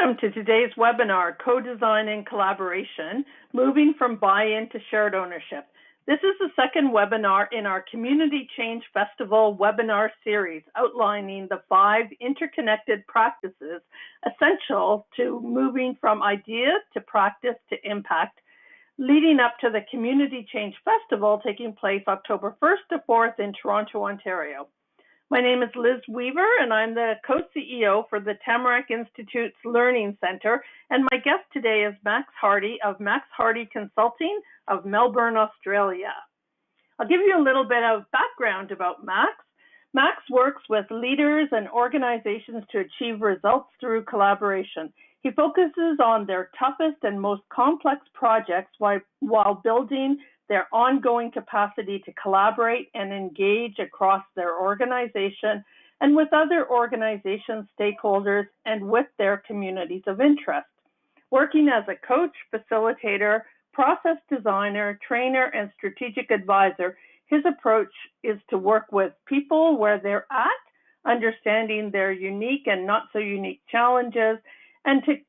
Welcome to today's webinar, Co-Design and Collaboration, Moving from Buy-in to Shared Ownership. This is the second webinar in our Community Change Festival webinar series, outlining the 5 interconnected practices essential to moving from idea to practice to impact, leading up to the Community Change Festival taking place October 1st to 4th in Toronto, Ontario. My name is Liz Weaver, and I'm the co-CEO for the Tamarack Institute's Learning Centre, and my guest today is Max Hardy of Max Hardy Consulting of Melbourne, Australia. I'll give you a little bit of background about Max. Max works with leaders and organizations to achieve results through collaboration. He focuses on their toughest and most complex projects while building their ongoing capacity to collaborate and engage across their organization and with other organizations, stakeholders, and with their communities of interest. Working as a coach, facilitator, process designer, trainer, and strategic advisor, his approach is to work with people where they're at, understanding their unique and not so unique challenges, and to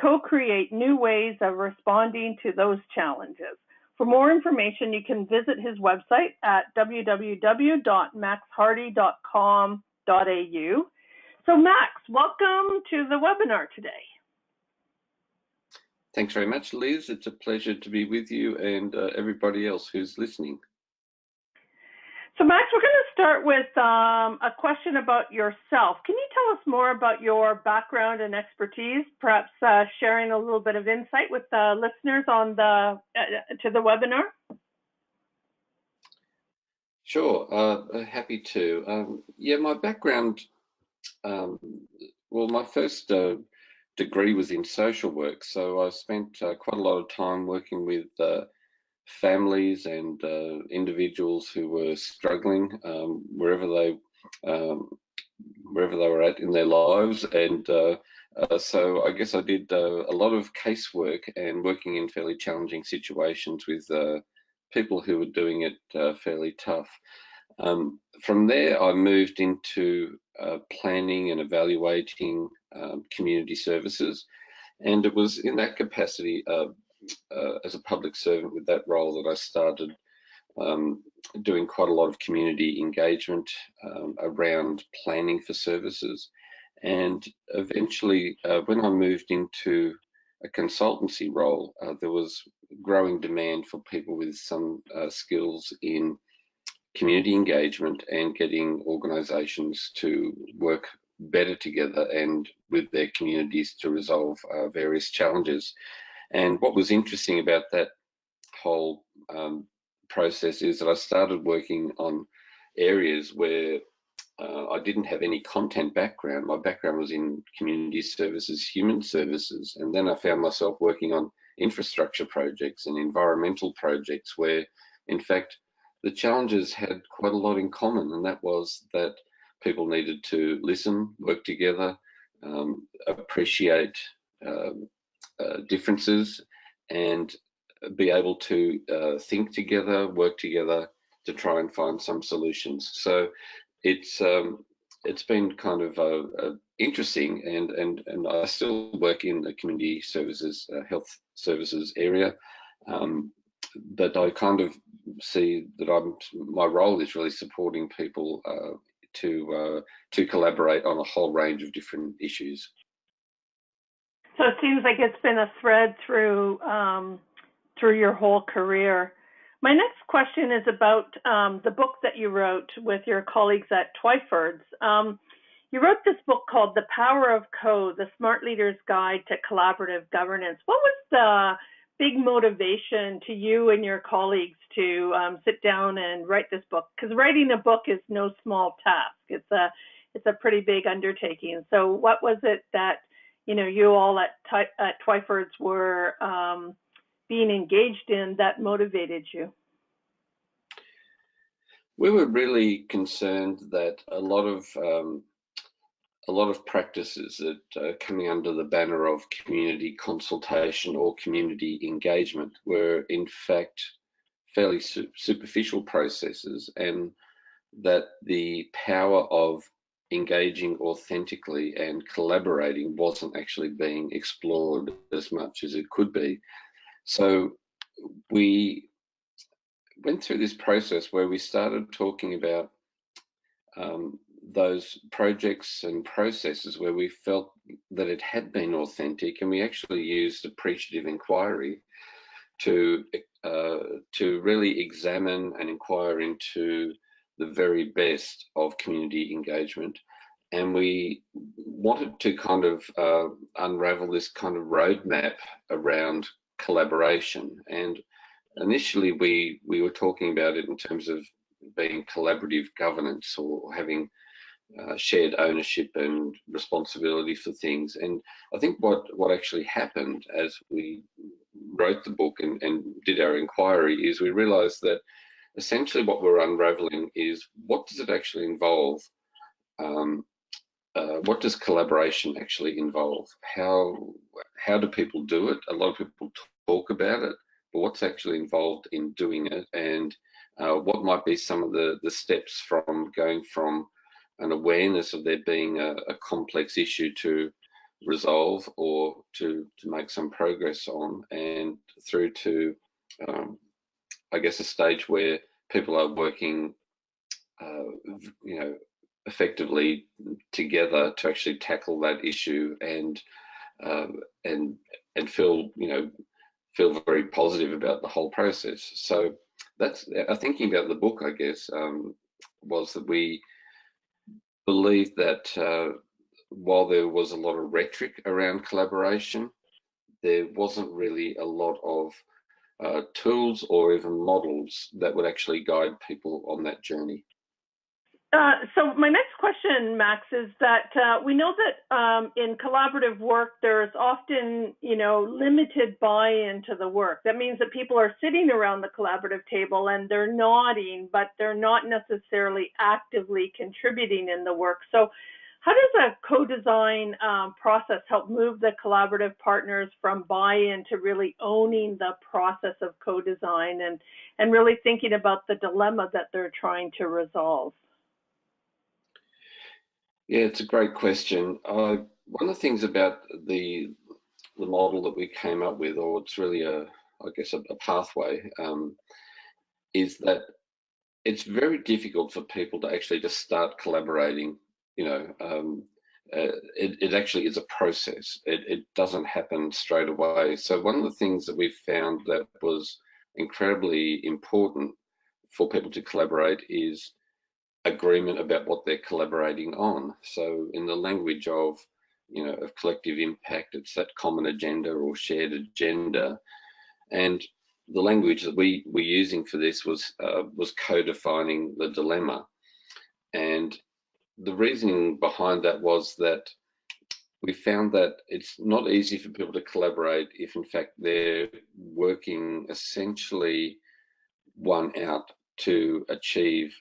co-create new ways of responding to those challenges. For more information, you can visit his website at www.maxhardy.com.au. So Max, welcome to the webinar today. Thanks very much, Liz. It's a pleasure to be with you and everybody else who's listening. So Max, we're going to start with a question about yourself. Can you tell us more about your background and expertise, perhaps sharing a little bit of insight with the listeners on to the webinar? Sure, happy to. Yeah, my background, well, my first degree was in social work, so I spent quite a lot of time working with families and individuals who were struggling wherever they were at in their lives, and so I guess I did a lot of casework and working in fairly challenging situations with people who were doing it fairly tough. From there, I moved into planning and evaluating community services, and it was in that capacity as a public servant with that role that I started doing quite a lot of community engagement around planning for services. And eventually, when I moved into a consultancy role, there was growing demand for people with some skills in community engagement and getting organisations to work better together and with their communities to resolve various challenges. And what was interesting about that whole process is that I started working on areas where I didn't have any content background. My background was in community services, human services, and then I found myself working on infrastructure projects and environmental projects where, in fact, the challenges had quite a lot in common, and that was that people needed to listen, work together, appreciate differences, and be able to think together, work together to try and find some solutions. So it's been kind of interesting, and I still work in the community services, health services area, but I kind of see that my role is really supporting people to collaborate on a whole range of different issues. So it seems like it's been a thread through your whole career. My next question is about the book that you wrote with your colleagues at Twyford's. You wrote this book called The Power of Co, The Smart Leader's Guide to Collaborative Governance. What was the big motivation to you and your colleagues to sit down and write this book? Because writing a book is no small task. It's a pretty big undertaking. So what was it that you all at Twyford's were being engaged in that motivated you? We were really concerned that a lot of practices that are coming under the banner of community consultation or community engagement were in fact fairly superficial processes, and that the power of engaging authentically and collaborating wasn't actually being explored as much as it could be. So we went through this process where we started talking about those projects and processes where we felt that it had been authentic, and we actually used appreciative inquiry to really examine and inquire into the very best of community engagement. And we wanted to kind of unravel this kind of roadmap around collaboration. And initially, we were talking about it in terms of being collaborative governance, or having shared ownership and responsibility for things. And I think what actually happened as we wrote the book and did our inquiry is we realized that essentially what we're unraveling is, what does it actually involve? What does collaboration actually involve? How do people do it? A lot of people talk about it, but what's actually involved in doing it? And what might be some of the steps from going from an awareness of there being a complex issue to resolve, or to make some progress on, and through to I guess a stage where people are working you know, effectively together to actually tackle that issue, and and feel, feel very positive about the whole process. So that's thinking about the book, I guess, was that we believed that while there was a lot of rhetoric around collaboration, there wasn't really a lot of tools or even models that would actually guide people on that journey. So my next question, Max, is that we know that in collaborative work, there's often, limited buy-in to the work. That means that people are sitting around the collaborative table and they're nodding, but they're not necessarily actively contributing in the work. So how does a co-design process help move the collaborative partners from buy-in to really owning the process of co-design, and really thinking about the dilemma that they're trying to resolve? Yeah, it's a great question. One of the things about the model that we came up with, or it's really I guess a pathway, is that it's very difficult for people to actually just start collaborating. It actually is a process. It doesn't happen straight away. So one of the things that we found that was incredibly important for people to collaborate is agreement about what they're collaborating on. So in the language of, of collective impact, it's that common agenda or shared agenda. And the language that we were using for this was co-defining the dilemma. And the reasoning behind that was that we found that it's not easy for people to collaborate if in fact they're working essentially one out to achieve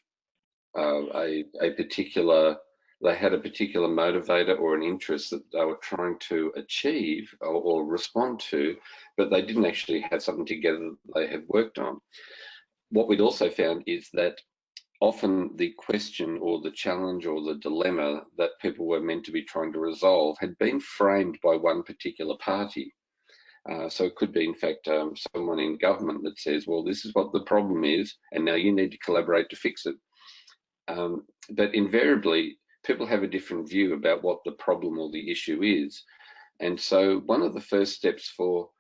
a particular, they had a particular motivator or an interest that they were trying to achieve or respond to, but they didn't actually have something together that they had worked on. What we'd also found is that often the question or the challenge or the dilemma that people were meant to be trying to resolve had been framed by one particular party. So it could be, in fact, someone in government that says, well, this is what the problem is, and now you need to collaborate to fix it. But invariably, people have a different view about what the problem or the issue is. And so one of the first steps for,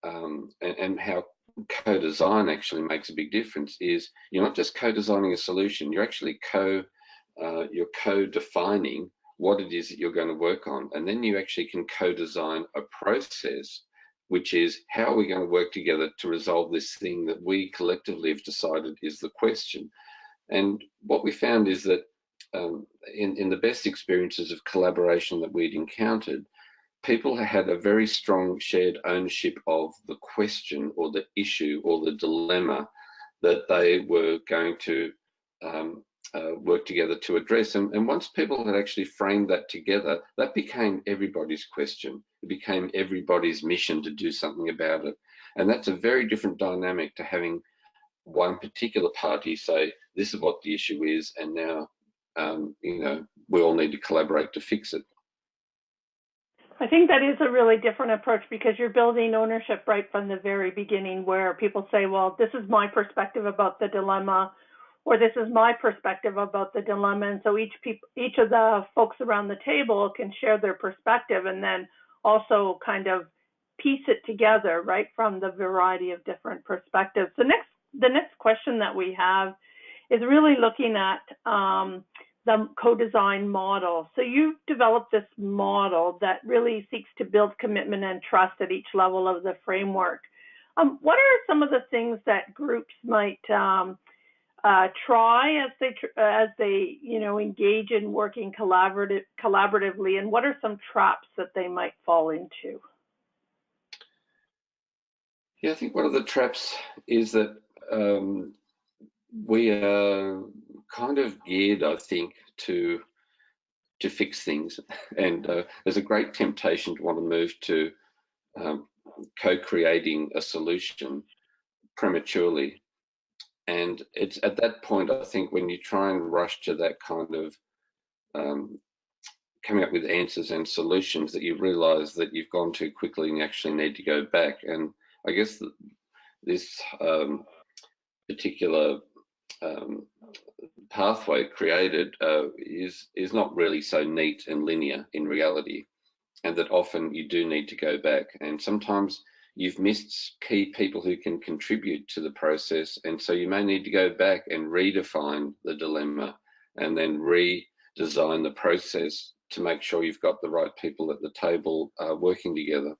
and how co-design actually makes a big difference, is you're not just co-designing a solution, you're actually you're co-defining what it is that you're going to work on. And then you actually can co-design a process, which is, how are we going to work together to resolve this thing that we collectively have decided is the question. And what we found is that in the best experiences of collaboration that we'd encountered, people had a very strong shared ownership of the question or the issue or the dilemma that they were going to work together to address. And once people had actually framed that together, that became everybody's question. It became everybody's mission to do something about it. And that's a very different dynamic to having one particular party say, this is what the issue is, and now we all need to collaborate to fix it. I think that is a really different approach because you're building ownership right from the very beginning, where people say, well, this is my perspective about the dilemma, or this is my perspective about the dilemma. And so each of the folks around the table can share their perspective and then also kind of piece it together right from the variety of different perspectives. The next question that we have is really looking at the co-design model. So you've developed this model that really seeks to build commitment and trust at each level of the framework. What are some of the things that groups might try as they engage in working collaboratively, and what are some traps that they might fall into? Yeah, I think one of the traps is that we are kind of geared, I think, to fix things, and there's a great temptation to want to move to co-creating a solution prematurely. And it's at that point, I think, when you try and rush to that kind of coming up with answers and solutions, that you realize that you've gone too quickly and you actually need to go back. And I guess this particular pathway created is not really so neat and linear in reality, and that often you do need to go back, and sometimes you've missed key people who can contribute to the process, and so you may need to go back and redefine the dilemma and then redesign the process to make sure you've got the right people at the table working together.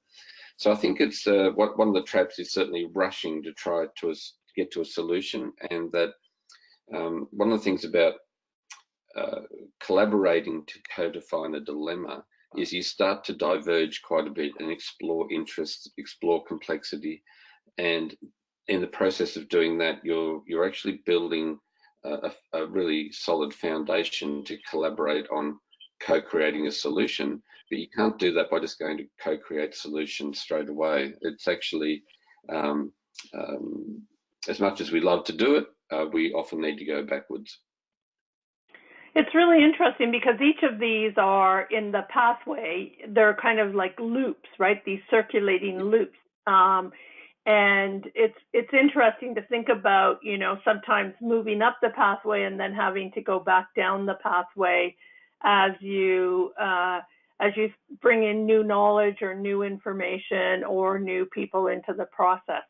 So I think it's one of the traps is certainly rushing to try to get to a solution, and that one of the things about collaborating to co-define a dilemma is you start to diverge quite a bit and explore interests, explore complexity, and in the process of doing that, you're actually building a really solid foundation to collaborate on co-creating a solution. But you can't do that by just going to co-create solutions straight away. It's actually, as much as we love to do it, we often need to go backwards. It's really interesting because each of these are in the pathway. They're kind of like loops, right? These circulating loops. And it's interesting to think about, sometimes moving up the pathway and then having to go back down the pathway as you bring in new knowledge or new information or new people into the process.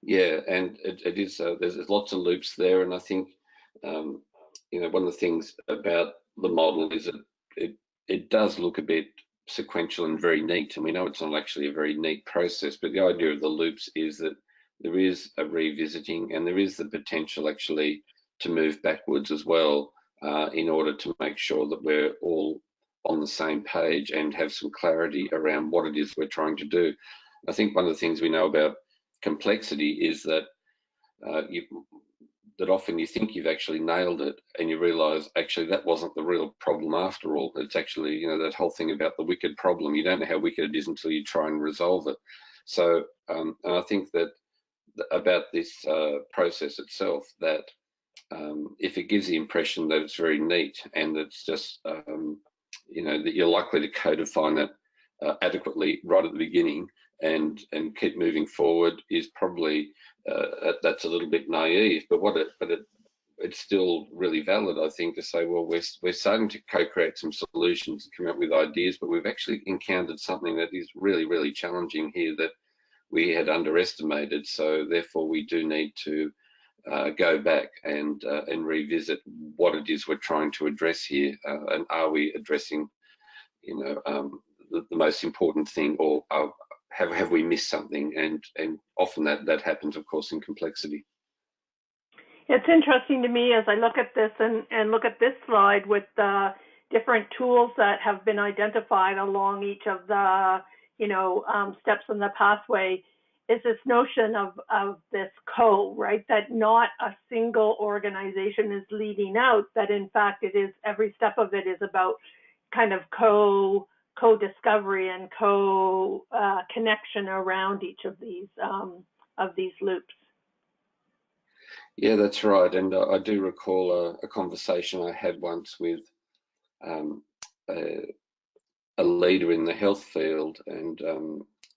Yeah, and it is. There's lots of loops there, and I think one of the things about the model is that it does look a bit sequential and very neat, and we know it's not actually a very neat process. But the idea of the loops is that there is a revisiting, and there is the potential actually to move backwards as well, in order to make sure that we're all on the same page and have some clarity around what it is we're trying to do. I think one of the things we know about complexity is that that often you think you've actually nailed it, and you realize actually that wasn't the real problem after all. It's actually, that whole thing about the wicked problem. You don't know how wicked it is until you try and resolve it. So, and I think that about this process itself, that if it gives the impression that it's very neat and it's just, that you're likely to codify it adequately right at the beginning and keep moving forward, is probably that's a little bit naive. But it's still really valid, I think, to say, well, we're starting to co-create some solutions and come up with ideas, but we've actually encountered something that is really, really challenging here that we had underestimated. So therefore, we do need to go back and revisit what it is we're trying to address here, and are we addressing, the most important thing, or have we missed something? And often that happens, of course, in complexity. It's interesting to me as I look at this and look at this slide with the different tools that have been identified along each of the steps in the pathway, is this notion of this right? That not a single organization is leading out, that in fact it is, every step of it is about kind of co-discovery and connection around each of these loops. Yeah, that's right. And I do recall a conversation I had once with um, a, a leader in the health field, and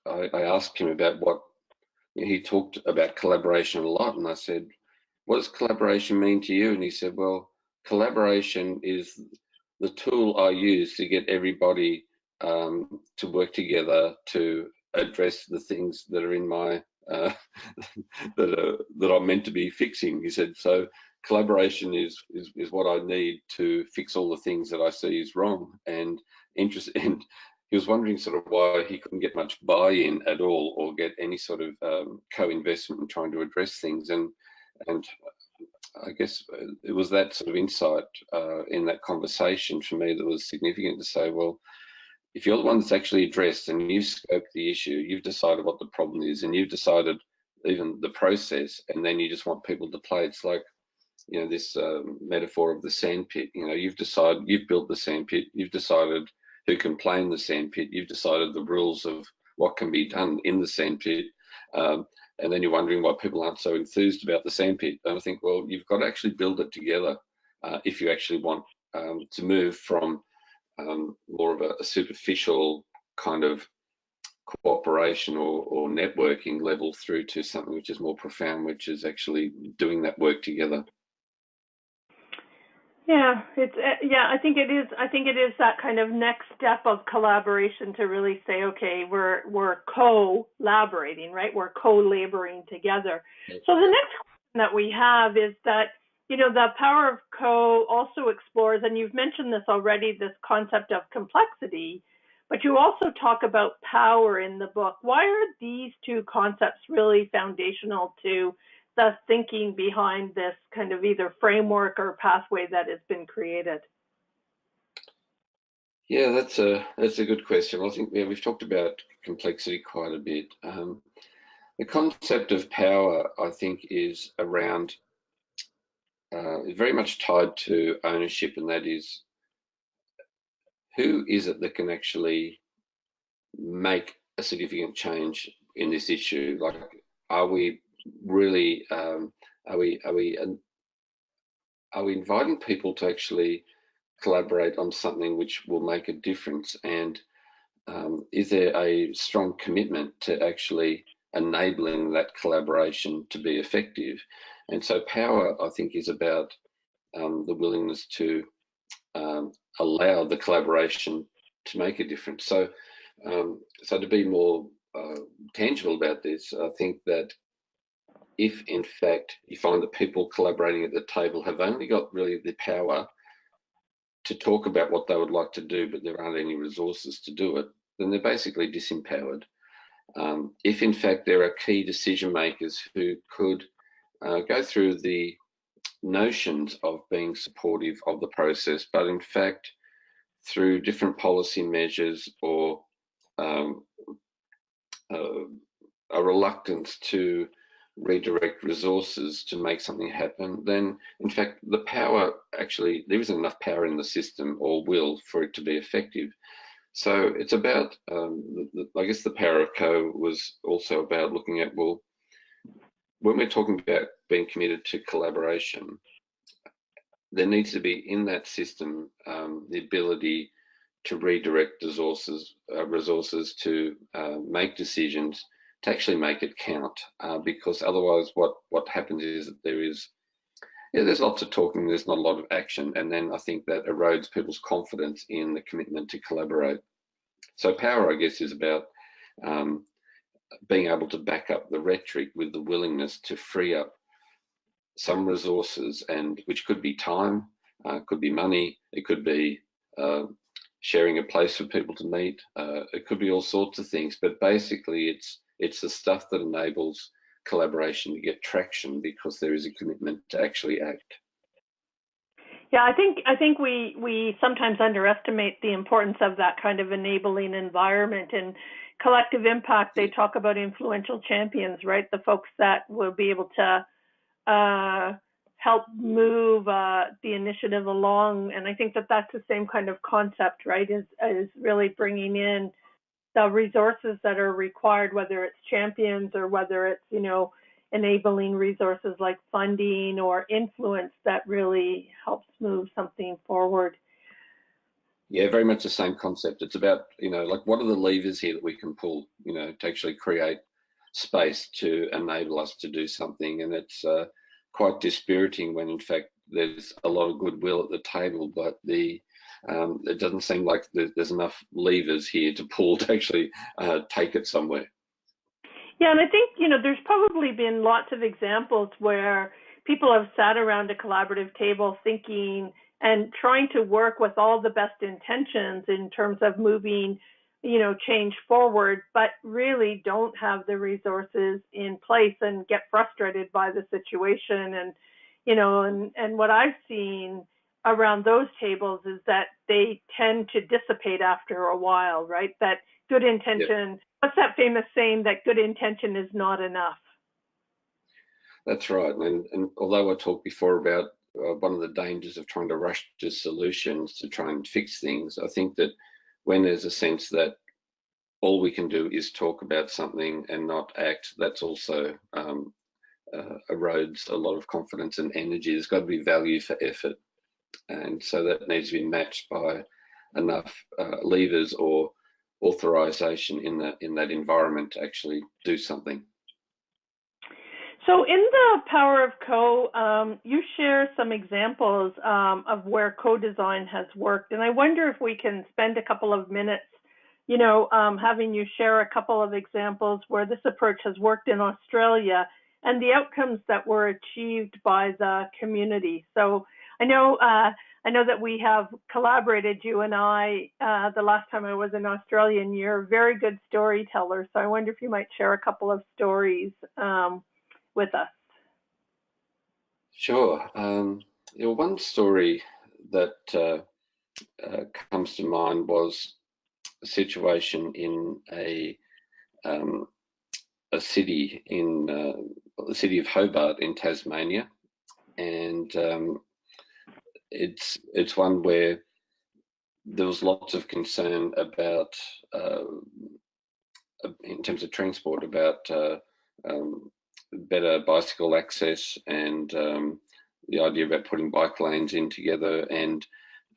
I asked him about what he talked about collaboration a lot, and I said, "What does collaboration mean to you?" And he said, "Well, collaboration is the tool I use to get everybody to work together to address the things that are in my that I'm meant to be fixing." He said, "So collaboration is what I need to fix all the things that I see is wrong." And interest and he was wondering sort of why he couldn't get much buy-in at all or get any sort of co-investment in trying to address things. And I guess it was that sort of insight in that conversation for me that was significant to say, well, if you're the one that's actually addressed and you've scoped the issue, you've decided what the problem is, and you've decided even the process, and then you just want people to play. It's like, this metaphor of the sandpit. You've decided, you've built the sandpit, you've decided who can play in the sandpit, you've decided the rules of what can be done in the sandpit, and then you're wondering why people aren't so enthused about the sandpit. And I think, well, you've got to actually build it together if you actually want to move from more of a superficial kind of cooperation or networking level through to something which is more profound, which is actually doing that work together. Yeah, I think it is. I think it is that kind of next step of collaboration to really say, okay, we're collaborating, right? We're co-laboring together. So the next question that we have is that, the power of co also explores, and you've mentioned this already, this concept of complexity, but you also talk about power in the book. Why are these two concepts really foundational to the thinking behind this kind of either framework or pathway that has been created? Yeah, that's a good question. I think we've talked about complexity quite a bit. The concept of power, I think, is around very much tied to ownership, and that is, who is it that can actually make a significant change in this issue? Like, are we really are we inviting people to actually collaborate on something which will make a difference? And is there a strong commitment to actually enabling that collaboration to be effective? And so power, I think, is about the willingness to allow the collaboration to make a difference. So to be more tangible about this, I think that if in fact you find that people collaborating at the table have only got really the power to talk about what they would like to do, but there aren't any resources to do it, then they're basically disempowered. If in fact there are key decision makers who could go through the notions of being supportive of the process, but in fact through different policy measures or um, uh, a reluctance to redirect resources to make something happen, then in fact the power, actually there isn't enough power in the system or will for it to be effective. So it's about, I guess the power of co was also about looking at, well, when we're talking about being committed to collaboration, there needs to be in that system the ability to redirect resources to make decisions, to actually make it count, because otherwise what happens is that there's lots of talking, there's not a lot of action, and then I think that erodes people's confidence in the commitment to collaborate. So power, I guess, is about um, being able to back up the rhetoric with the willingness to free up some resources, and which could be time, could be money, it could be uh, sharing a place for people to meet, it could be all sorts of things. But basically, it's the stuff that enables collaboration to get traction because there is a commitment to actually act. Yeah, I think we sometimes underestimate the importance of that kind of enabling environment. And collective impact, they talk about influential champions, right? The folks that will be able to help move the initiative along. And I think that that's the same kind of concept, right? Is really bringing in the resources that are required, whether it's champions or whether it's enabling resources like funding or influence that really helps move something forward. Yeah, very much the same concept. It's about, like what are the levers here that we can pull, to actually create space to enable us to do something. And it's quite dispiriting when in fact there's a lot of goodwill at the table, but it doesn't seem like there's enough levers here to pull to actually take it somewhere. Yeah, and I think, there's probably been lots of examples where people have sat around a collaborative table thinking and trying to work with all the best intentions in terms of moving, change forward, but really don't have the resources in place and get frustrated by the situation. And what I've seen around those tables is that they tend to dissipate after a while, right? That good intention. Yep. What's that famous saying that good intention is not enough? That's right. And although I talked before about one of the dangers of trying to rush to solutions to try and fix things, I think that when there's a sense that all we can do is talk about something and not act, that's also erodes a lot of confidence and energy. There's got to be value for effort. And so that needs to be matched by enough levers or authorization in that environment to actually do something. So in the Power of Co, you share some examples of where co-design has worked. And I wonder if we can spend a couple of minutes, having you share a couple of examples where this approach has worked in Australia and the outcomes that were achieved by the community. So I know that we have collaborated, you and I, the last time I was in Australia, and you're a very good storyteller. So I wonder if you might share a couple of stories with us. Sure. One story that comes to mind was a situation in a city in the city of Hobart in Tasmania, and it's one where there was lots of concern about, in terms of transport, about better bicycle access and the idea about putting bike lanes in together, and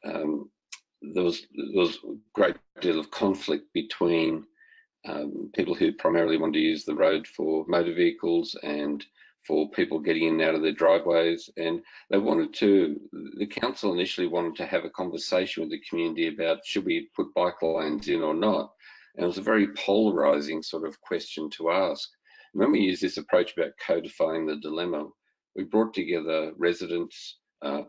there was a great deal of conflict between people who primarily wanted to use the road for motor vehicles and for people getting in and out of their driveways. And the council initially wanted to have a conversation with the community about should we put bike lanes in or not. And it was a very polarizing sort of question to ask. And when we used this approach about codifying the dilemma, we brought together residents,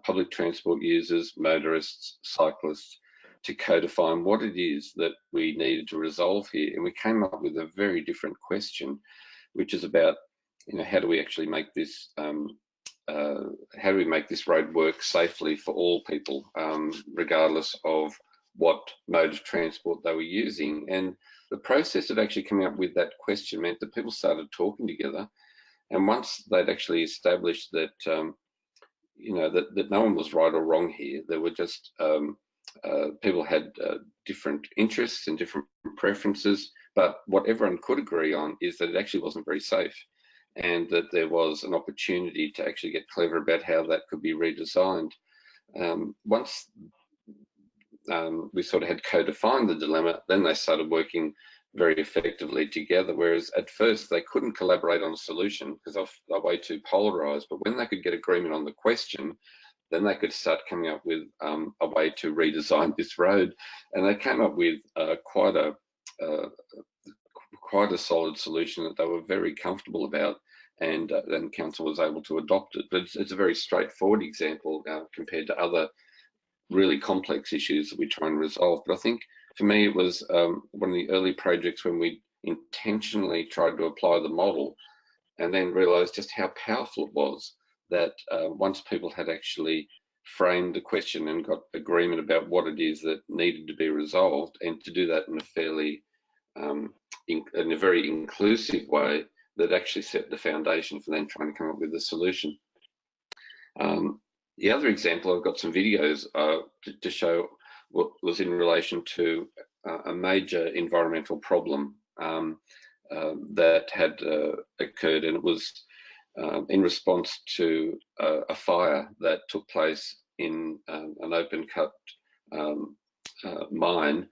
public transport users, motorists, cyclists, to codify what it is that we needed to resolve here. And we came up with a very different question, which is about, how do we actually make this, how do we make this road work safely for all people, regardless of what mode of transport they were using. And the process of actually coming up with that question meant that people started talking together. And once they'd actually established that, that no one was right or wrong here, there were just people had different interests and different preferences, but what everyone could agree on is that it actually wasn't very safe, and that there was an opportunity to actually get clever about how that could be redesigned. Once we sort of had co-defined the dilemma, then they started working very effectively together, whereas at first they couldn't collaborate on a solution because they're way too polarized. But when they could get agreement on the question, then they could start coming up with a way to redesign this road. And they came up with quite a solid solution that they were very comfortable about, and then council was able to adopt it. But it's a very straightforward example compared to other really complex issues that we try and resolve. But I think for me, it was one of the early projects when we intentionally tried to apply the model and then realized just how powerful it was that once people had actually framed the question and got agreement about what it is that needed to be resolved, and to do that in a fairly, in a very inclusive way, that actually set the foundation for then trying to come up with a solution. The other example, I've got some videos to show what was in relation to a major environmental problem that had occurred, and it was in response to a fire that took place in an open cut mine,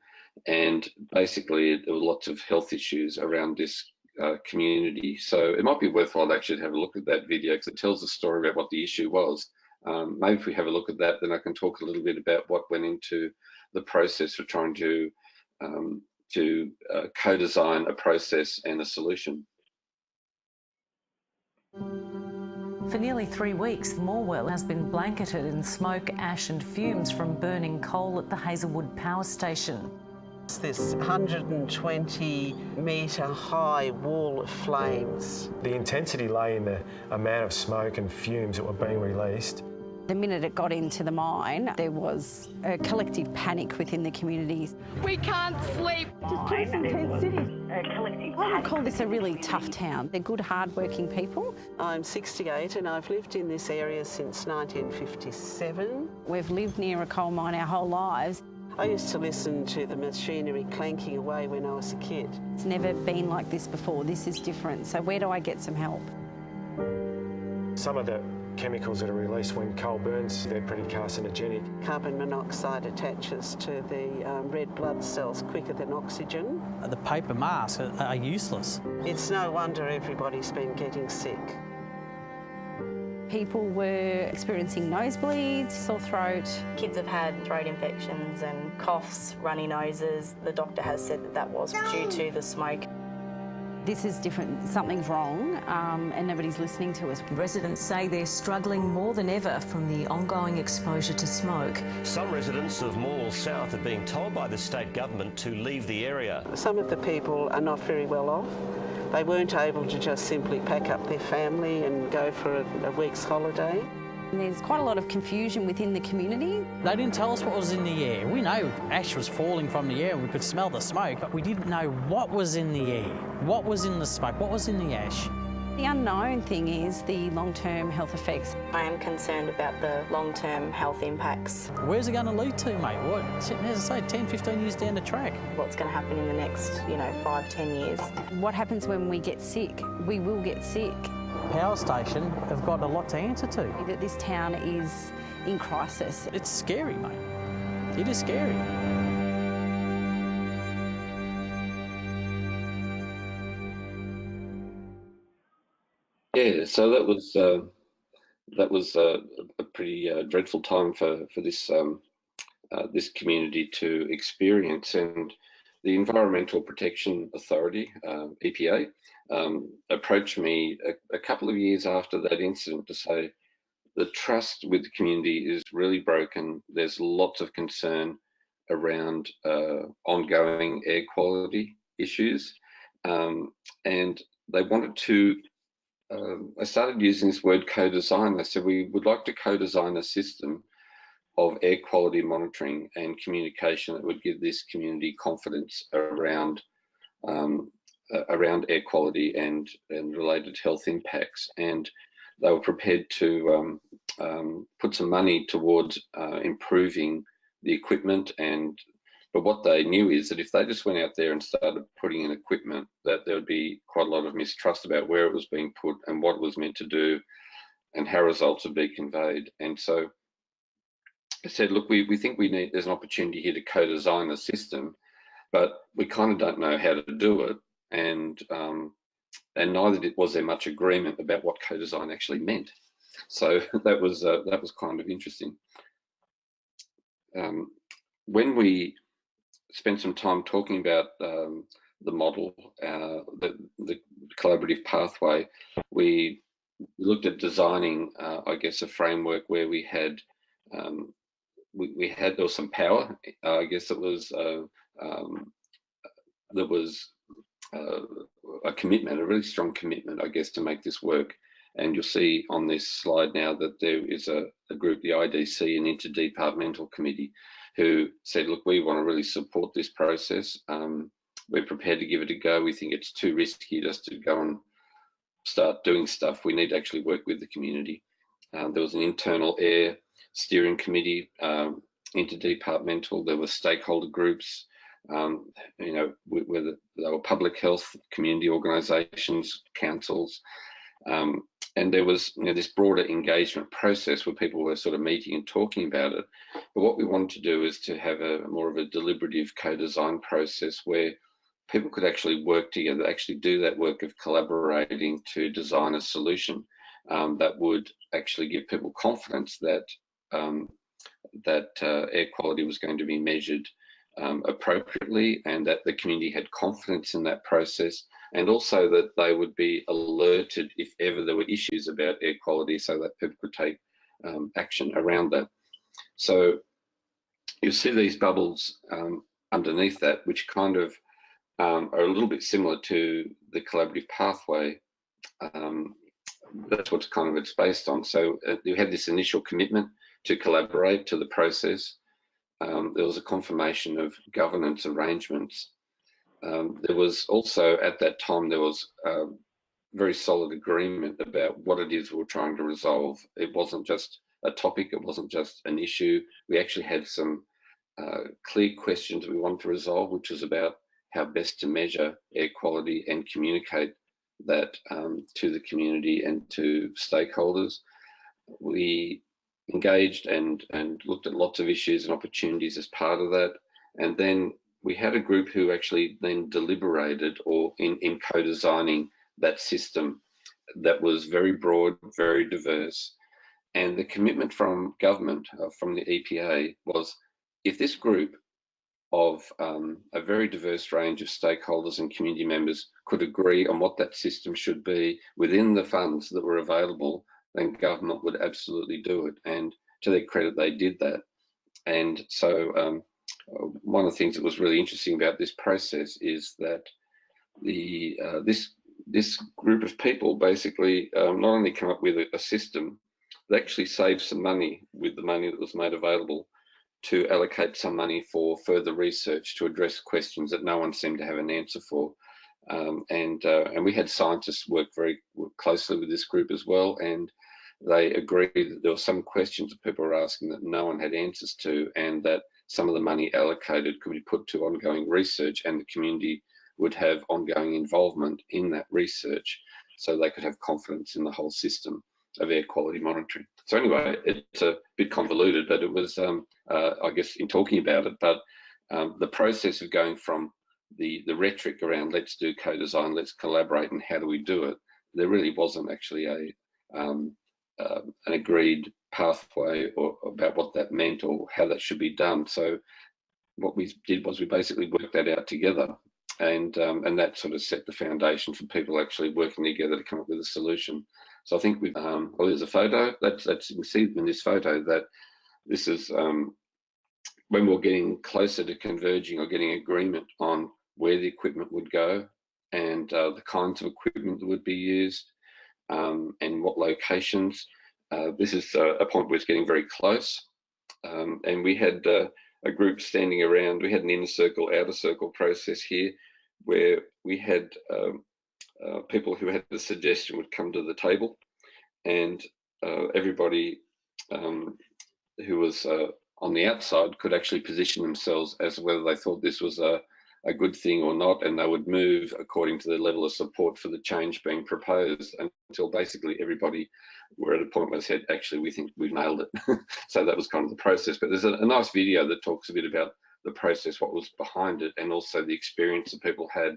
and basically there were lots of health issues around this community. So it might be worthwhile actually to have a look at that video, because it tells the story about what the issue was. Maybe if we have a look at that, then I can talk a little bit about what went into the process for trying to co-design a process and a solution. For nearly 3 weeks, Morwell has been blanketed in smoke, ash and fumes from burning coal at the Hazelwood power station. It's this 120 metre high wall of flames. The intensity lay in the amount of smoke and fumes that were being released. The minute it got into the mine, there was a collective panic within the community. We can't sleep. Just put us in tent city. I would call this a really tough town. They're good, hard-working people. I'm 68 and I've lived in this area since 1957. We've lived near a coal mine our whole lives. I used to listen to the machinery clanking away when I was a kid. It's never been like this before. This is different. So where do I get some help? Some of the chemicals that are released when coal burns, they're pretty carcinogenic. Carbon monoxide attaches to the red blood cells quicker than oxygen. The paper masks are useless. It's no wonder everybody's been getting sick. People were experiencing nosebleeds, sore throat. Kids have had throat infections and coughs, runny noses. The doctor has said that that was due to the smoke. This is different, something's wrong, and nobody's listening to us. Residents say they're struggling more than ever from the ongoing exposure to smoke. Some residents of Morwell South are being told by the state government to leave the area. Some of the people are not very well off. They weren't able to just simply pack up their family and go for a week's holiday. And there's quite a lot of confusion within the community. They didn't tell us what was in the air. We know ash was falling from the air and we could smell the smoke, but we didn't know what was in the air, what was in the smoke, what was in the ash. The unknown thing is the long-term health effects. I am concerned about the long-term health impacts. Where's it going to lead to, mate? What, as I say, 10, 15 years down the track. What's going to happen in the next, 5, 10 years? What happens when we get sick? We will get sick. Power station have got a lot to answer to. That this town is in crisis. It's scary, mate. It is scary. Yeah, so that was a pretty dreadful time for this this community to experience, and the Environmental Protection Authority, EPA, approached me a couple of years after that incident to say the trust with the community is really broken. There's lots of concern around ongoing air quality issues, and they wanted to. I started using this word co-design. They said we would like to co-design a system of air quality monitoring and communication that would give this community confidence around around air quality and related health impacts. And they were prepared to put some money towards improving the equipment. But what they knew is that if they just went out there and started putting in equipment, that there would be quite a lot of mistrust about where it was being put and what it was meant to do and how results would be conveyed. And so I said, look, we think there's an opportunity here to co-design a system, but we kind of don't know how to do it. And neither was there much agreement about what co-design actually meant. So that was kind of interesting. When we spent some time talking about the model, the collaborative pathway, we looked at designing, I guess, a framework where we had there was some power. I guess it was there was a commitment, a really strong commitment, I guess, to make this work. And you'll see on this slide now that there is a group, the IDC, an interdepartmental committee, who said, look, we want to really support this process. We're prepared to give it a go. We think it's too risky just to go and start doing stuff. We need to actually work with the community. There was an internal air steering committee, interdepartmental. There were stakeholder groups, whether they were public health, community organisations, councils, And there was this broader engagement process where people were sort of meeting and talking about it. But what we wanted to do is to have a more of a deliberative co-design process where people could actually work together, actually do that work of collaborating to design a solution that would actually give people confidence that air quality was going to be measured appropriately, and that the community had confidence in that process, and also that they would be alerted if ever there were issues about air quality, so that people could take action around that. So you see these bubbles underneath that, which kind of are a little bit similar to the collaborative pathway. That's what kind of it's based on. So you had this initial commitment to collaborate to the process. There was a confirmation of governance arrangements. There was also, at that time, there was very solid agreement about what it is we were trying to resolve. It wasn't just a topic, it wasn't just an issue. We actually had some clear questions we wanted to resolve, which was about how best to measure air quality and communicate that to the community and to stakeholders. We engaged and looked at lots of issues and opportunities as part of that. And then we had a group who actually then deliberated or in co-designing that system that was very broad, very diverse. And the commitment from government, from the EPA, was if this group of a very diverse range of stakeholders and community members could agree on what that system should be within the funds that were available, then government would absolutely do it. And to their credit, they did that. And so one of the things that was really interesting about this process is that this group of people basically not only come up with a system, they actually saved some money with the money that was made available to allocate some money for further research to address questions that no one seemed to have an answer for. And we had scientists work very closely with this group as well, and they agreed that there were some questions that people were asking that no one had answers to, and that some of the money allocated could be put to ongoing research, and the community would have ongoing involvement in that research, so they could have confidence in the whole system of air quality monitoring. So anyway, it's a bit convoluted, but it was, I guess, in talking about it, but the process of going from the rhetoric around let's do co-design, let's collaborate, and how do we do it, there really wasn't actually an agreed pathway or about what that meant or how that should be done. So what we did was we basically worked that out together, and that sort of set the foundation for people actually working together to come up with a solution. So I think we've, well, there's a photo, that's you can see in this photo that this is when we're getting closer to converging or getting agreement on where the equipment would go and the kinds of equipment that would be used and what locations. This is a point where it's getting very close. And we had a group standing around. We had an inner circle, outer circle process here where we had people who had the suggestion would come to the table, and everybody who was on the outside could actually position themselves as whether they thought this was a good thing or not, and they would move according to the level of support for the change being proposed until basically everybody were at a point where they said, actually, we think we've nailed it. So that was kind of the process. But there's a nice video that talks a bit about the process, what was behind it, and also the experience that people had,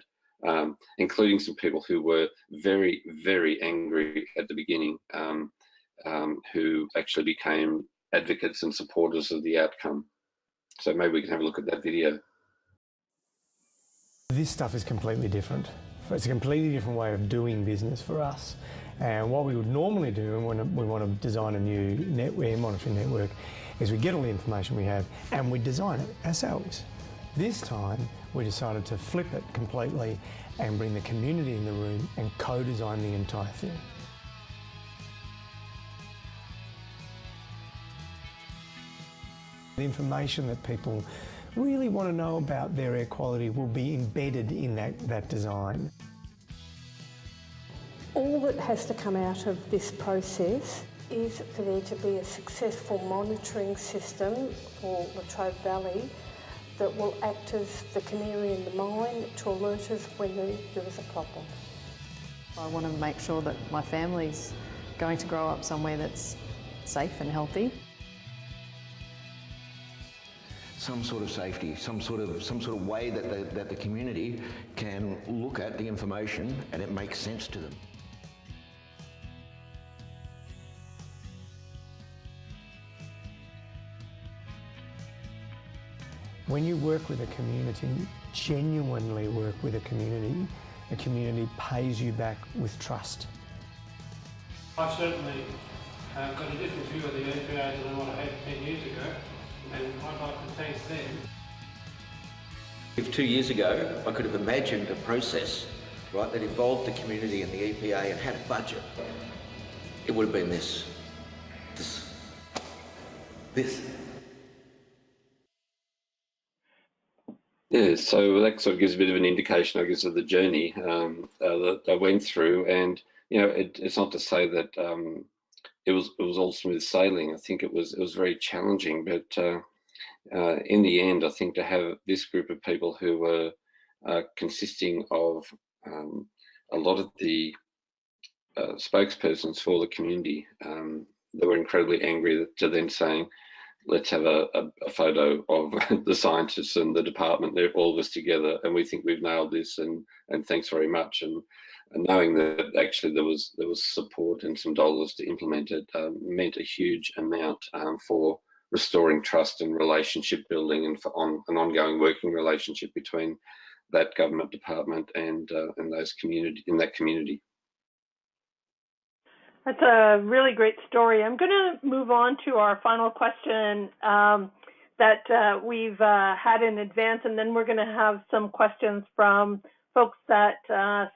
including some people who were very, very angry at the beginning, who actually became advocates and supporters of the outcome. So maybe we can have a look at that video. This stuff is completely different. It's a completely different way of doing business for us. And what we would normally do when we want to design a new air monitoring network is we get all the information we have and we design it ourselves. This time we decided to flip it completely and bring the community in the room and co-design the entire thing. The information that people really want to know about their air quality will be embedded in that design. All that has to come out of this process is for there to be a successful monitoring system for Latrobe Valley that will act as the canary in the mine to alert us when there is a problem. I want to make sure that my family's going to grow up somewhere that's safe and healthy. Some sort of safety, some sort of way that the community can look at the information and it makes sense to them. When you work with a community, genuinely work with a community pays you back with trust. I've certainly got a different view of the EPA than what I had 10 years ago, and I'd like to thank them. If 2 years ago I could have imagined a process, right, that involved the community and the EPA and had a budget, it would have been this. Yeah, so that sort of gives a bit of an indication, I guess, of the journey that I went through. And you know, it's not to say that it was all smooth sailing. I think it was very challenging, but in the end, I think to have this group of people who were consisting of a lot of the spokespersons for the community, they were incredibly angry to then saying, let's have a photo of the scientists and the department, they're all of us together, and we think we've nailed this, and thanks very much. And knowing that actually there was support and some dollars to implement it meant a huge amount for restoring trust and relationship building, and for an ongoing working relationship between that government department and those that community. That's a really great story. I'm going to move on to our final question that we've had in advance, and then we're going to have some questions from folks that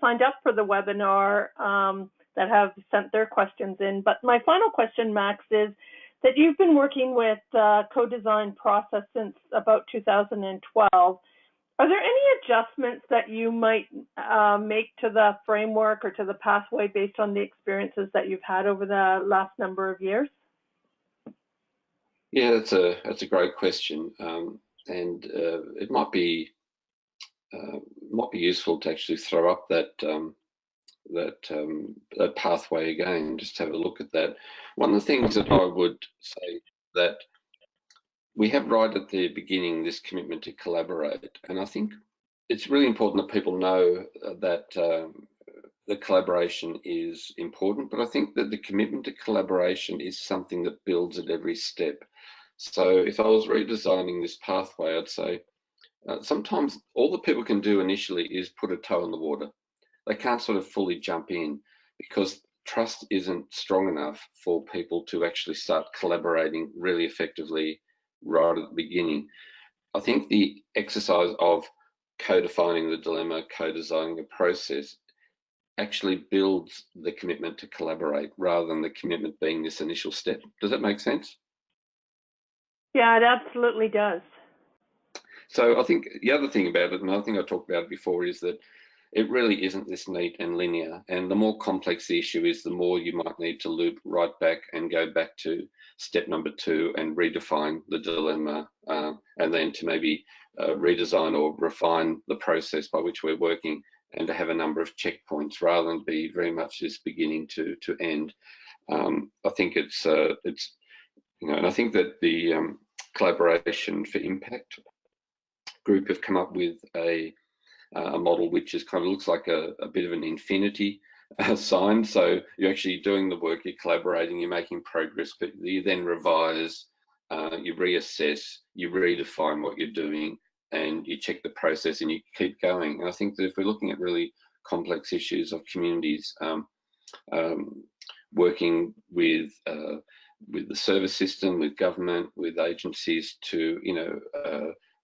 signed up for the webinar that have sent their questions in. But my final question, Max, is that you've been working with co-design process since about 2012. Are there any adjustments that you might make to the framework or to the pathway based on the experiences that you've had over the last number of years? Yeah, that's a great question, and it might be useful to actually throw up that pathway again, just have a look at that. One of the things that I would say that we have right at the beginning this commitment to collaborate, and I think it's really important that people know that the collaboration is important, but I think that the commitment to collaboration is something that builds at every step. So if I was redesigning this pathway, I'd say sometimes all the people can do initially is put a toe in the water. They can't sort of fully jump in because trust isn't strong enough for people to actually start collaborating really effectively right at the beginning. I think the exercise of co-defining the dilemma, co-designing a process actually builds the commitment to collaborate rather than the commitment being this initial step. Does that make sense? Yeah, it absolutely does. So I think the other thing about it, and I think I talked about it before, is that it really isn't this neat and linear. And the more complex the issue is, the more you might need to loop right back and go back to step number 2 and redefine the dilemma, and then to maybe redesign or refine the process by which we're working, and to have a number of checkpoints rather than be very much this beginning to end. I think it's you know, and I think that the Collaboration for Impact group have come up with a model which is kind of looks like a bit of an infinity sign. So you're actually doing the work, you're collaborating, you're making progress, but you then revise, you reassess, you redefine what you're doing, and you check the process and you keep going. And I think that if we're looking at really complex issues of communities, working with the service system, with government, with agencies to, you know,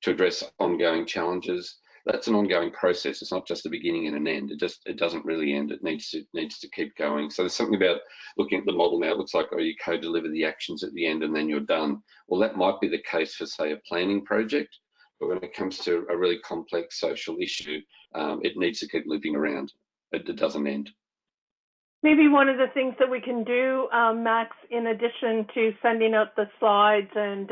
to address ongoing challenges, that's an ongoing process. It's not just a beginning and an end. It doesn't really end. It needs to keep going. So there's something about looking at the model now. It looks like, oh, you co-deliver the actions at the end and then you're done. Well, that might be the case for, say, a planning project, but when it comes to a really complex social issue, it needs to keep looping around. It doesn't end. Maybe one of the things that we can do, Max, in addition to sending out the slides and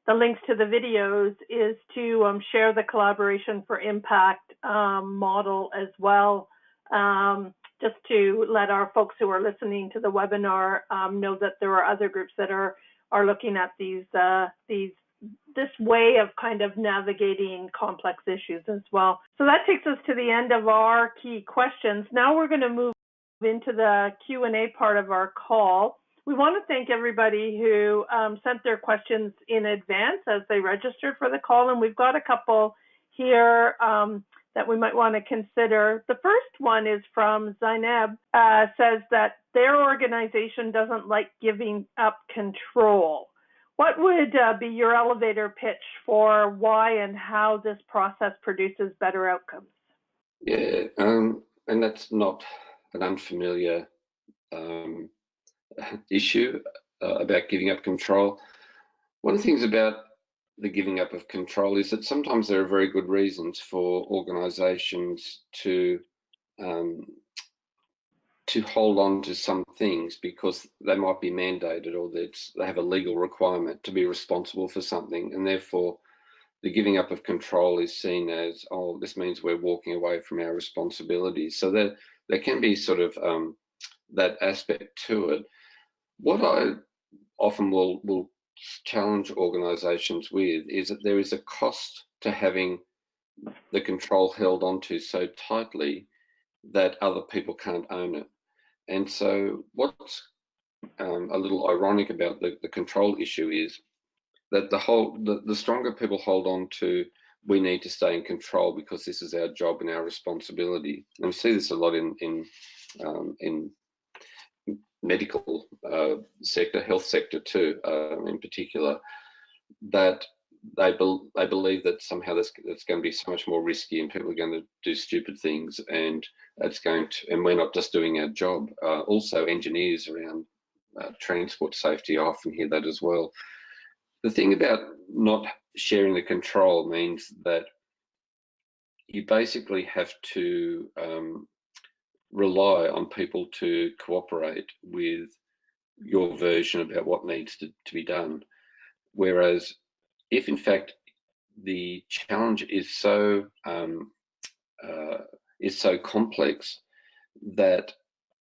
the links to the videos, is to share the Collaboration for Impact model as well. just to let our folks who are listening to the webinar know that there are other groups that are looking at this way of kind of navigating complex issues as well. So that takes us to the end of our key questions. Now we're going to move into the Q&A part of our call. We want to thank everybody who sent their questions in advance as they registered for the call, and we've got a couple here that we might want to consider. The first one is from Zainab, says that their organization doesn't like giving up control. What would be your elevator pitch for why and how this process produces better outcomes? Yeah, and that's not an unfamiliar issue about giving up control. One of the things about the giving up of control is that sometimes there are very good reasons for organisations to hold on to some things because they might be mandated or they have a legal requirement to be responsible for something, and therefore the giving up of control is seen as, oh, this means we're walking away from our responsibilities. So there can be sort of that aspect to it. What I often will challenge organisations with is that there is a cost to having the control held onto so tightly that other people can't own it. And so what's a little ironic about the control issue is that the stronger people hold on to, we need to stay in control because this is our job and our responsibility. And we see this a lot in medical sector, health sector too, in particular, that they believe that somehow that's going to be so much more risky and people are going to do stupid things, and and we're not just doing our job. Also, engineers around transport safety, I often hear that as well. The thing about not sharing the control means that you basically have to rely on people to cooperate with your version about what needs to be done. Whereas if in fact the challenge is so complex that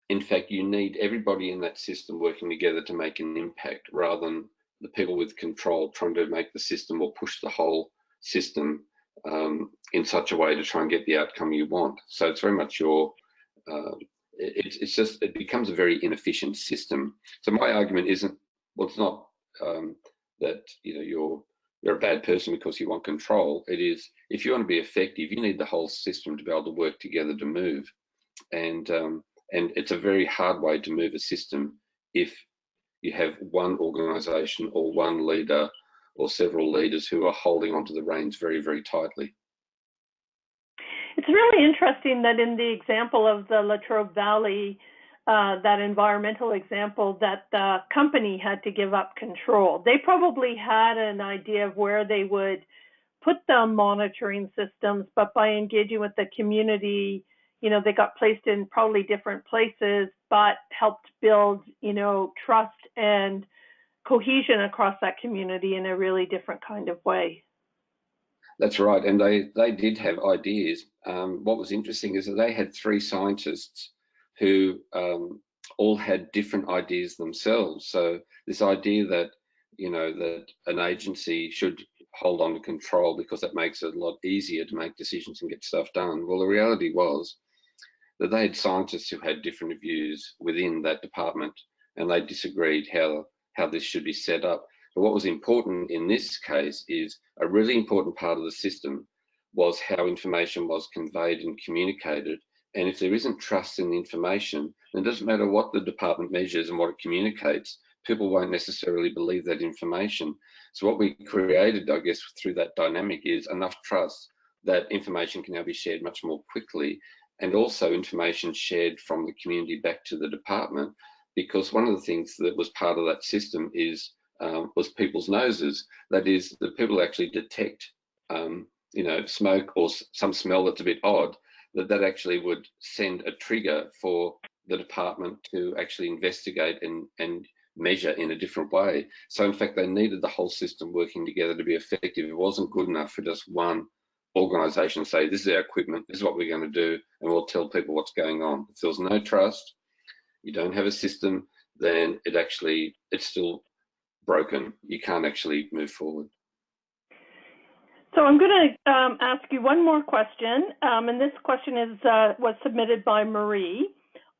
in fact you need everybody in that system working together to make an impact, rather than the people with control trying to make the system or push the whole system in such a way to try and get the outcome you want. So it's very much it becomes a very inefficient system. So my argument isn't, well, it's not that you're a bad person because you want control. It is, if you want to be effective, you need the whole system to be able to work together to move. And it's a very hard way to move a system if you have one organisation or one leader or several leaders who are holding onto the reins very, very tightly. It's really interesting that in the example of the Latrobe Valley, that environmental example, that the company had to give up control. They probably had an idea of where they would put the monitoring systems, but by engaging with the community, they got placed in probably different places, but helped build, trust and cohesion across that community in a really different kind of way. That's right, and they did have ideas. What was interesting is that they had 3 scientists who all had different ideas themselves. So this idea that that an agency should hold on to control because that makes it a lot easier to make decisions and get stuff done. Well, the reality was that they had scientists who had different views within that department, and they disagreed how this should be set up. But what was important in this case is a really important part of the system was how information was conveyed and communicated. And if there isn't trust in the information, then it doesn't matter what the department measures and what it communicates, people won't necessarily believe that information. So what we created, I guess, through that dynamic is enough trust that information can now be shared much more quickly, and also information shared from the community back to the department, because one of the things that was part of that system was people's noses. That is, the people actually detect smoke or some smell that's a bit odd, that actually would send a trigger for the department to actually investigate and measure in a different way. So in fact, they needed the whole system working together to be effective. It wasn't good enough for just one organisations say, this is our equipment, this is what we're going to do, and we'll tell people what's going on. If there's no trust, you don't have a system, then it's still broken. You can't actually move forward. So I'm going to ask you one more question, and this question was submitted by Marie.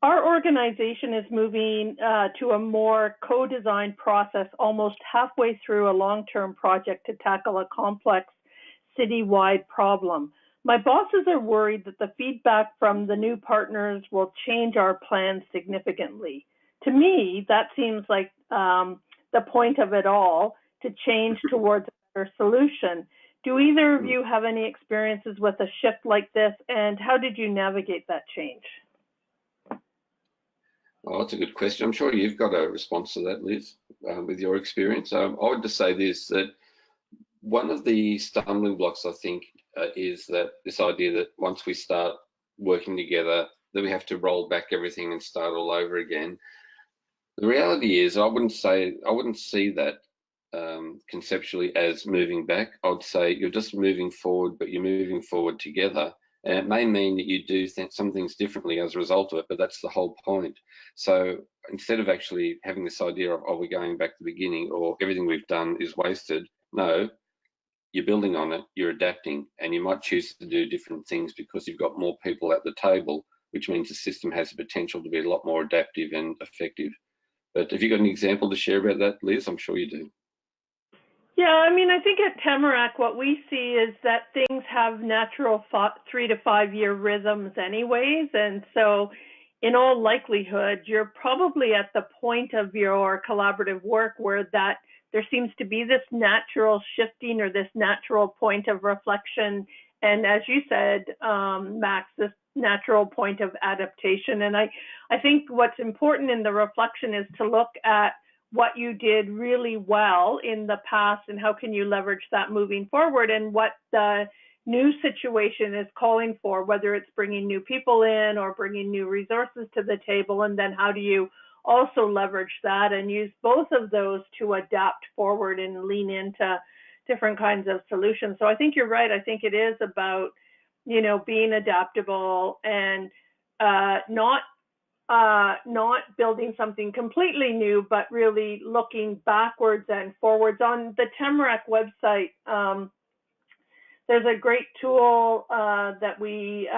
Our organization is moving to a more co-designed process almost halfway through a long-term project to tackle a complex citywide problem. My bosses are worried that the feedback from the new partners will change our plans significantly. To me, that seems like the point of it all, to change towards a better solution. Do either of you have any experiences with a shift like this, and how did you navigate that change? Well, that's a good question. I'm sure you've got a response to that, Liz, with your experience. I would just say this, that one of the stumbling blocks, I think, is that this idea that once we start working together, that we have to roll back everything and start all over again. The reality is, I wouldn't see that conceptually as moving back. I would say you're just moving forward, but you're moving forward together. And it may mean that you do some things differently as a result of it, but that's the whole point. So instead of actually having this idea of, oh, we're going back to the beginning, or everything we've done is wasted, no, you're building on it, you're adapting, and you might choose to do different things because you've got more people at the table, which means the system has the potential to be a lot more adaptive and effective. But have you got an example to share about that, Liz? I'm sure you do. Yeah, I mean, I think at Tamarack, what we see is that things have natural 3 to 5 year rhythms anyways. And so in all likelihood, you're probably at the point of your collaborative work where that there seems to be this natural shifting or this natural point of reflection. And as you said, Max, this natural point of adaptation. And I think what's important in the reflection is to look at what you did really well in the past and how can you leverage that moving forward, and what the new situation is calling for, whether it's bringing new people in or bringing new resources to the table, and then how do you also leverage that and use both of those to adapt forward and lean into different kinds of solutions. So I think you're right. I think it is about, you know, being adaptable and not building something completely new, but really looking backwards and forwards. On the Tamarack website, there's a great tool that we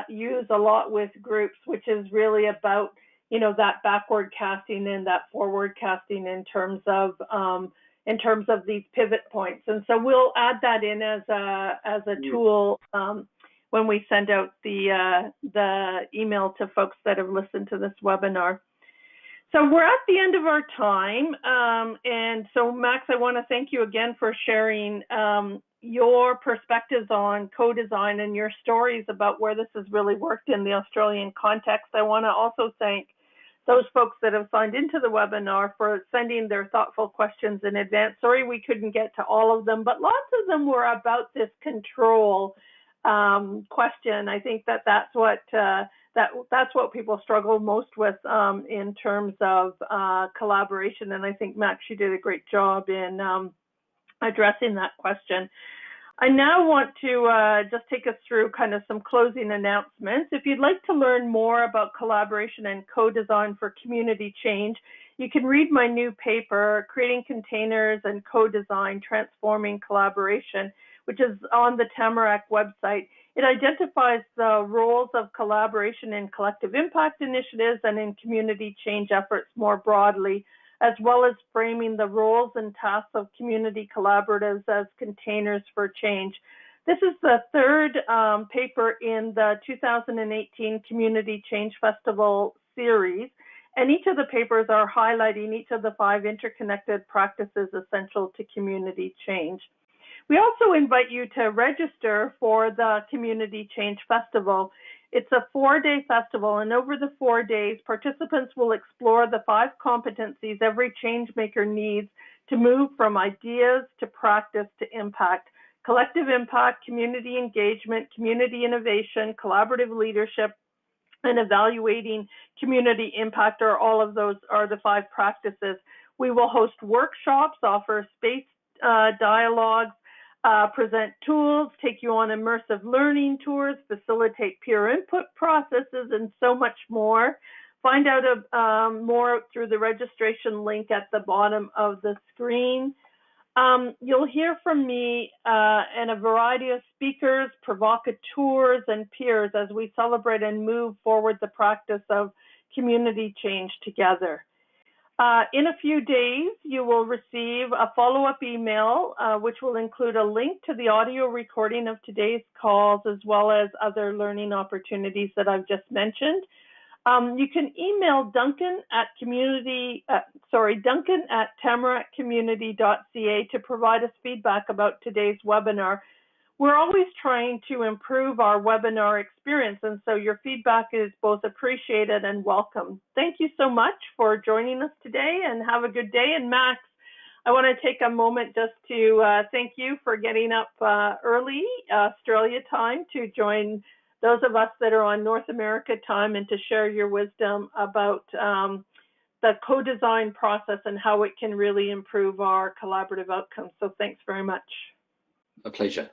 use a lot with groups, which is really about, you know, that backward casting and that forward casting in terms of these pivot points. And so we'll add that in as a tool when we send out the email to folks that have listened to this webinar. So we're at the end of our time. And so Max, I want to thank you again for sharing your perspectives on co-design and your stories about where this has really worked in the Australian context. I want to also thank those folks that have signed into the webinar for sending their thoughtful questions in advance. Sorry we couldn't get to all of them, but lots of them were about this control question. I think that's what people struggle most with in terms of collaboration, and I think Max, you did a great job in addressing that question. I now want to just take us through kind of some closing announcements. If you'd like to learn more about collaboration and co-design for community change, you can read my new paper, Creating Containers and Co-Design, Transforming Collaboration, which is on the Tamarack website. It identifies the roles of collaboration in collective impact initiatives and in community change efforts more broadly, as well as framing the roles and tasks of community collaboratives as containers for change. This is the third paper in the 2018 Community Change Festival series, and each of the papers are highlighting each of the 5 interconnected practices essential to community change. We also invite you to register for the Community Change Festival. It's a 4-day festival, and over the 4 days, participants will explore the 5 competencies every change maker needs to move from ideas to practice to impact. Collective impact, community engagement, community innovation, collaborative leadership, and evaluating community impact, or all of those are the 5 practices. We will host workshops, offer space dialogues, present tools, take you on immersive learning tours, facilitate peer input processes, and so much more. Find out more through the registration link at the bottom of the screen. You'll hear from me and a variety of speakers, provocateurs, and peers as we celebrate and move forward the practice of community change together. In a few days, you will receive a follow-up email, which will include a link to the audio recording of today's calls, as well as other learning opportunities that I've just mentioned. You can email Duncan at tamarackcommunity.ca to provide us feedback about today's webinar. We're always trying to improve our webinar experience, and so your feedback is both appreciated and welcome. Thank you so much for joining us today, and have a good day. And Max, I want to take a moment just to thank you for getting up early Australia time to join those of us that are on North America time and to share your wisdom about the co-design process and how it can really improve our collaborative outcomes. So thanks very much. A pleasure.